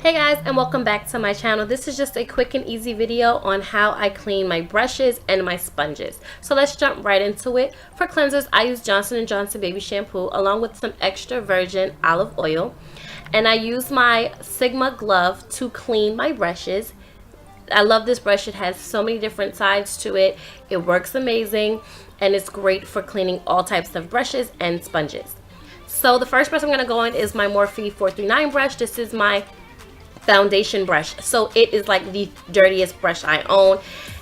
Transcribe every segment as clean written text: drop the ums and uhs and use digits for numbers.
Hey guys, and welcome back to my channel. This is just a quick and easy video on how I clean my brushes and my sponges. So let's jump right into it. For cleansers, I use Johnson & Johnson baby shampoo along with some extra virgin olive oil. And I use my Sigma glove to clean my brushes. I love this brush. It has so many different sides to it. It works amazing and it's great for cleaning all types of brushes and sponges. So the first brush I'm going to go in is my Morphe 439 brush. This is my foundation brush, so it is like the dirtiest brush I own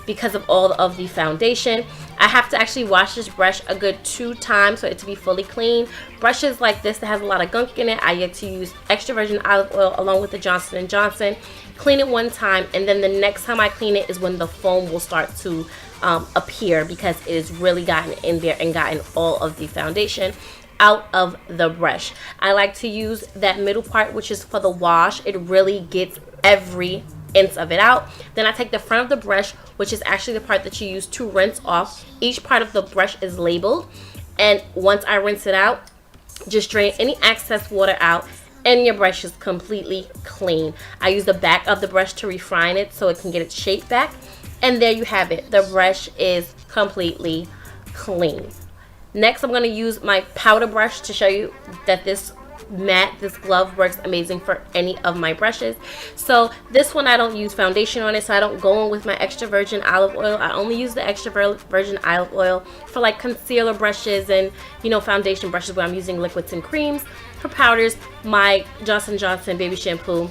because of all of the foundation. I have to actually wash this brush a good 2 times for it to be fully clean. Brushes like this that has a lot of gunk in it, I get to use extra virgin olive oil along with the Johnson & Johnson. Clean it 1 time, and then the next time I clean it is when the foam will start to appear, because it has really gotten in there and gotten all of the foundation out of the brush. I like to use that middle part, which is for the wash. It really gets every inch of it out. Then I take the front of the brush, which is actually the part that you use to rinse off. Each part of the brush is labeled, and once I rinse it out, just drain any excess water out and your brush is completely clean. I use the back of the brush to refine it so it can get its shape back, and there you have it. The brush is completely clean. Next, I'm going to use my powder brush to show you that this glove works amazing for any of my brushes. So this one, I don't use foundation on it, so I don't go in with my extra virgin olive oil. I only use the extra virgin olive oil for like concealer brushes and, you know, foundation brushes where I'm using liquids and creams. For powders, my Johnson & Johnson baby shampoo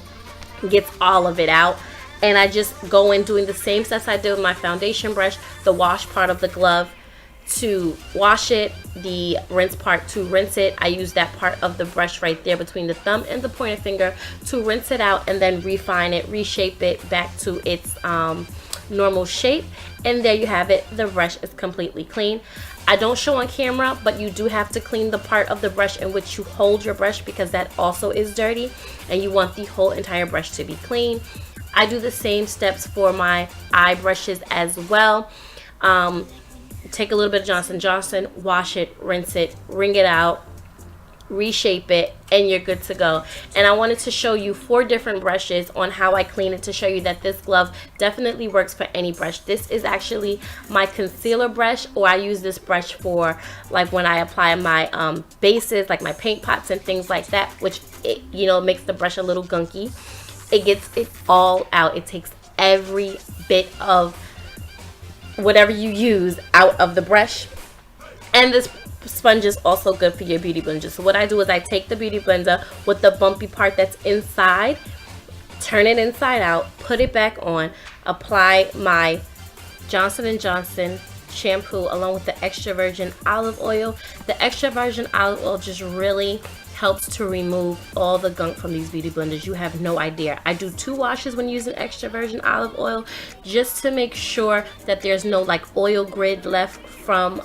gets all of it out. And I just go in doing the same steps I did with my foundation brush, the wash part of the glove to wash it, the rinse part to rinse it. I use that part of the brush right there between the thumb and the pointer finger to rinse it out and then refine it, reshape it back to its normal shape. And there you have it. The brush is completely clean. I don't show on camera, but you do have to clean the part of the brush in which you hold your brush, because that also is dirty and you want the whole entire brush to be clean. I do the same steps for my eye brushes as well. Take a little bit of Johnson & Johnson, wash it, rinse it, wring it out, reshape it, and you're good to go. And I wanted to show you 4 different brushes on how I clean it to show you that this glove definitely works for any brush. This is actually my concealer brush, or I use this brush for like when I apply my bases, like my paint pots and things like that, which it, you know, makes the brush a little gunky. It gets it all out. It takes every bit of whatever you use out of the brush. And this sponge is also good for your beauty blender. So what I do is I take the beauty blender with the bumpy part that's inside, turn it inside out, put it back on, apply my Johnson & Johnson shampoo along with the extra virgin olive oil. The extra virgin olive oil just really helps to remove all the gunk from these beauty blenders. You have no idea. I do 2 washes when using extra virgin olive oil just to make sure that there's no like oil grid left from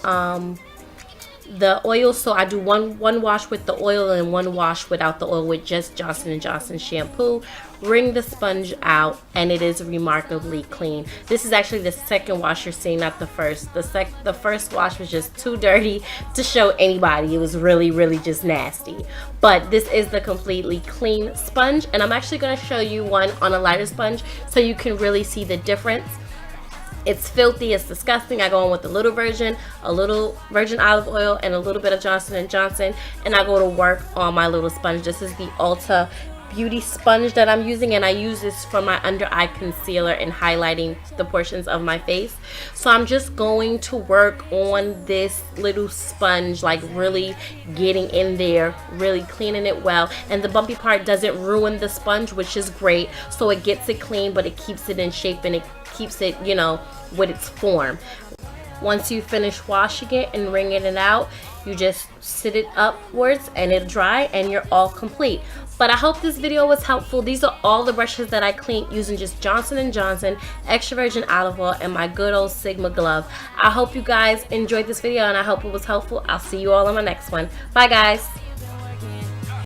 the oil. So I do one wash with the oil and 1 wash without the oil with just Johnson & Johnson shampoo. Wring the sponge out and it is remarkably clean. This is actually the second wash you're seeing, not the first. The first wash was just too dirty to show anybody. It was really just nasty. But this is the completely clean sponge, and I'm actually going to show you one on a lighter sponge so you can really see the difference. It's filthy, it's disgusting. I go in with a little virgin olive oil and a little bit of Johnson & Johnson, and I go to work on my little sponge. This is the Ulta Beauty sponge that I'm using, and I use this for my under eye concealer and highlighting the portions of my face. So I'm just going to work on this little sponge, like really getting in there, really cleaning it well. And the bumpy part doesn't ruin the sponge, which is great. So it gets it clean, but it keeps it in shape and it keeps it, you know, with its form. Once you finish washing it and wringing it out, you just sit it upwards and it'll dry and you're all complete. But I hope this video was helpful. These are all the brushes that I cleaned using just Johnson & Johnson, extra virgin olive oil, and my good old Sigma glove. I hope you guys enjoyed this video and I hope it was helpful. I'll see you all on my next one. Bye guys.